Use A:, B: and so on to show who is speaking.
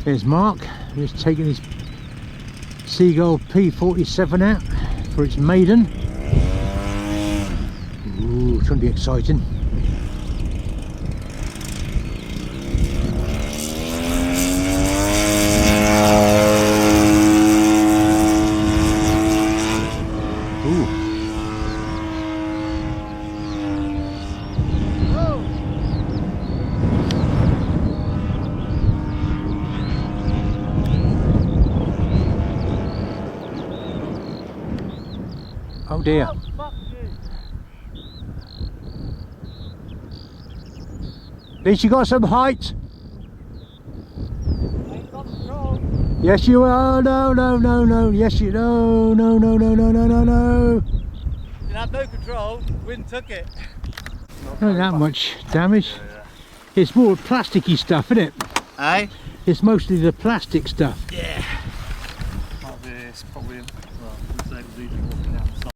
A: There's Mark, just taking his Seagull P47 out for its maiden. Ooh, it's going to be exciting. Oh dear. At least you got some height.
B: Ain't got control.
A: Yes you are. No, no, no, no. Yes you no, no, no, no, no, no, no, no.
B: You had no control. Wind took it.
A: Not that much damage. It's more plasticky stuff, isn't it?
B: Eh?
A: It's mostly the plastic stuff.
B: Yeah. Might be, it's probably, well, I would say it was easy walking down the side.